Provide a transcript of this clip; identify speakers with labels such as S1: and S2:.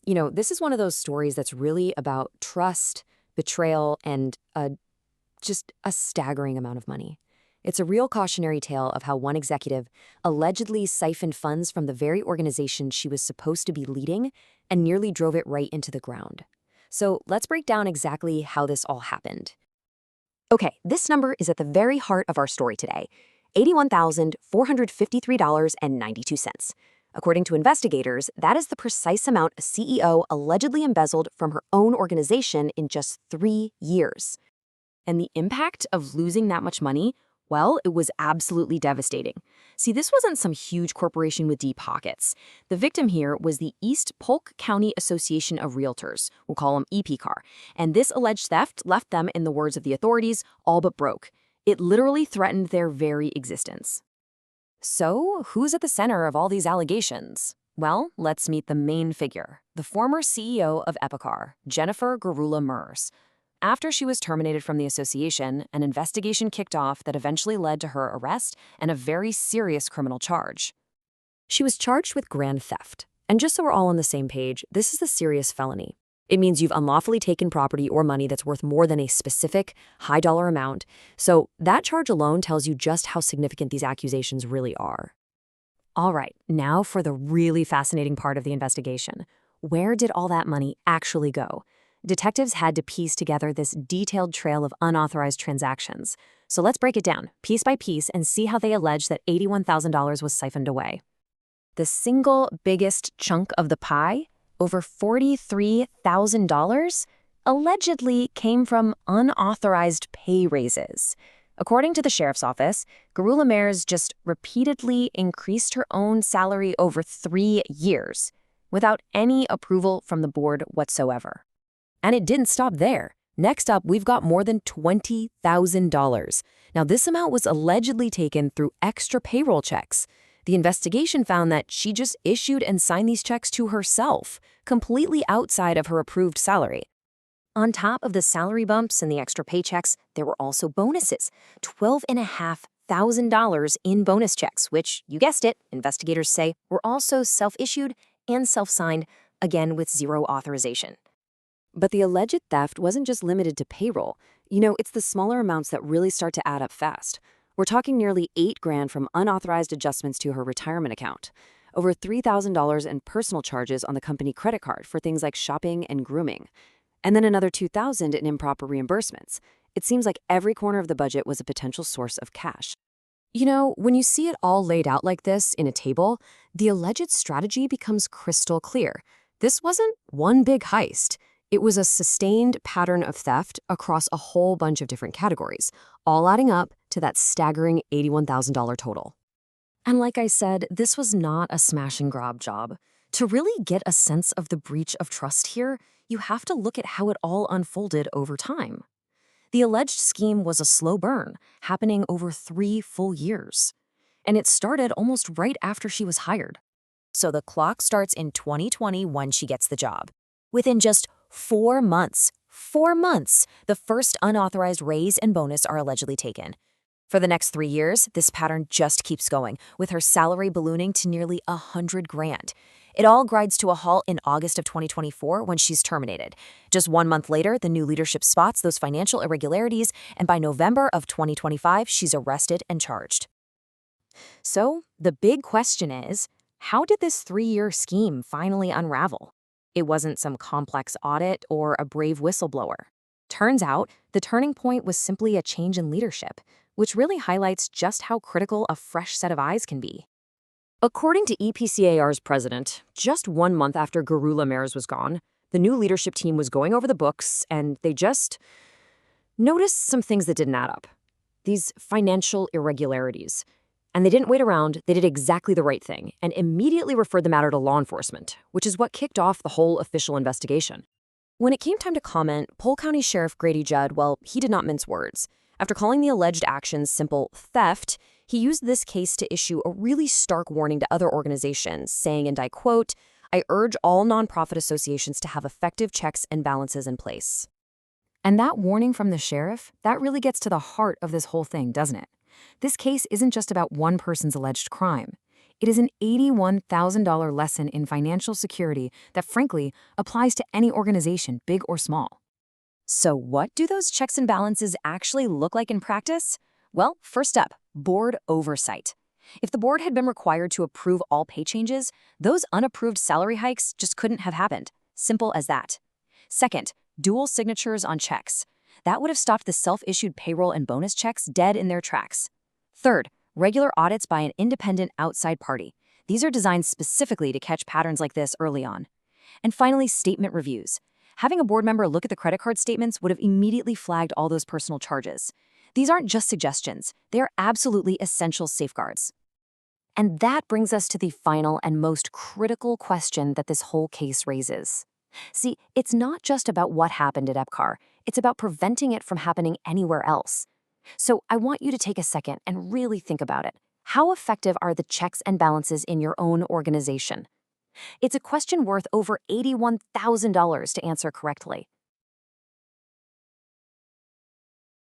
S1: This is one of those stories that's really about trust, betrayal, and just a staggering amount of money. It's a real cautionary tale of how one executive allegedly siphoned funds from the very organization she was supposed to be leading and nearly drove it right into the ground. So let's break down exactly how this all happened. Okay, this number is at the very heart of our story today, $81,453.92. According to investigators, that is the precise amount a CEO allegedly embezzled from her own organization in just 3 years. And the impact of losing that much money? Well, it was absolutely devastating. See, this wasn't some huge corporation with deep pockets. The victim here was the East Polk County Association of Realtors, we'll call them EPCAR, and this alleged theft left them, in the words of the authorities, all but broke. It literally threatened their very existence. So, who's at the center of all these allegations? Well, let's meet the main figure, the former CEO of EPCAR, Jennifer Gurula-Mers. After she was terminated from the association, an investigation kicked off that eventually led to her arrest and a very serious criminal charge. She was charged with grand theft. And just so we're all on the same page, this is a serious felony. It means you've unlawfully taken property or money that's worth more than a specific high-dollar amount. So that charge alone tells you just how significant these accusations really are. All right, now for the really fascinating part of the investigation. Where did all that money actually go? Detectives had to piece together this detailed trail of unauthorized transactions. So let's break it down, piece by piece, and see how they allege that $81,000 was siphoned away. The single biggest chunk of the pie, over $43,000, allegedly came from unauthorized pay raises. According to the sheriff's office, Gurula-Mers just repeatedly increased her own salary over 3 years, without any approval from the board whatsoever. And it didn't stop there. Next up, we've got more than $20,000. Now, this amount was allegedly taken through extra payroll checks. The investigation found that she just issued and signed these checks to herself, completely outside of her approved salary. On top of the salary bumps and the extra paychecks, there were also bonuses, $12,500 in bonus checks, which, you guessed it, investigators say, were also self-issued and self-signed, again with zero authorization. But the alleged theft wasn't just limited to payroll. It's the smaller amounts that really start to add up fast. We're talking nearly $8,000 from unauthorized adjustments to her retirement account, over $3,000 in personal charges on the company credit card for things like shopping and grooming, and then another $2,000 in improper reimbursements. It seems like every corner of the budget was a potential source of cash. When you see it all laid out like this in a table, the alleged strategy becomes crystal clear. This wasn't one big heist. It was a sustained pattern of theft across a whole bunch of different categories, all adding up to that staggering $81,000 total. And like I said, this was not a smash and grab job. To really get a sense of the breach of trust here, you have to look at how it all unfolded over time. The alleged scheme was a slow burn, happening over 3 full years. And it started almost right after she was hired. So the clock starts in 2020 when she gets the job. Within just 4 months, the first unauthorized raise and bonus are allegedly taken. For the next 3 years, this pattern just keeps going, with her salary ballooning to nearly $100,000. It all grinds to a halt in August of 2024 when she's terminated. Just 1 month later, the new leadership spots those financial irregularities, and by November of 2025, she's arrested and charged. So, the big question is, how did this 3-year scheme finally unravel? It wasn't some complex audit or a brave whistleblower. Turns out, the turning point was simply a change in leadership, which really highlights just how critical a fresh set of eyes can be. According to EPCAR's president, just 1 month after Gurula-Mers was gone, the new leadership team was going over the books, and they just noticed some things that didn't add up. These financial irregularities. And they didn't wait around, they did exactly the right thing, and immediately referred the matter to law enforcement, which is what kicked off the whole official investigation. When it came time to comment, Polk County Sheriff Grady Judd, well, he did not mince words. After calling the alleged actions simple theft, he used this case to issue a really stark warning to other organizations, saying, and I quote, "I urge all nonprofit associations to have effective checks and balances in place." And that warning from the sheriff, that really gets to the heart of this whole thing, doesn't it? This case isn't just about one person's alleged crime.
S2: It is an $81,000 lesson in financial security that, frankly, applies to any organization, big or small.
S1: So what do those checks and balances actually look like in practice? Well, first up, board oversight. If the board had been required to approve all pay changes, those unapproved salary hikes just couldn't have happened. Simple as that. Second, dual signatures on checks. That would have stopped the self-issued payroll and bonus checks dead in their tracks. Third, regular audits by an independent outside party. These are designed specifically to catch patterns like this early on. And finally, statement reviews. Having a board member look at the credit card statements would have immediately flagged all those personal charges. These aren't just suggestions, they are absolutely essential safeguards. And that brings us to the final and most critical question that this whole case raises. See, it's not just about what happened at EPCAR, it's about preventing it from happening anywhere else. So I want you to take a second and really think about it. How effective are the checks and balances in your own organization? It's a question worth over $81,000 to answer correctly.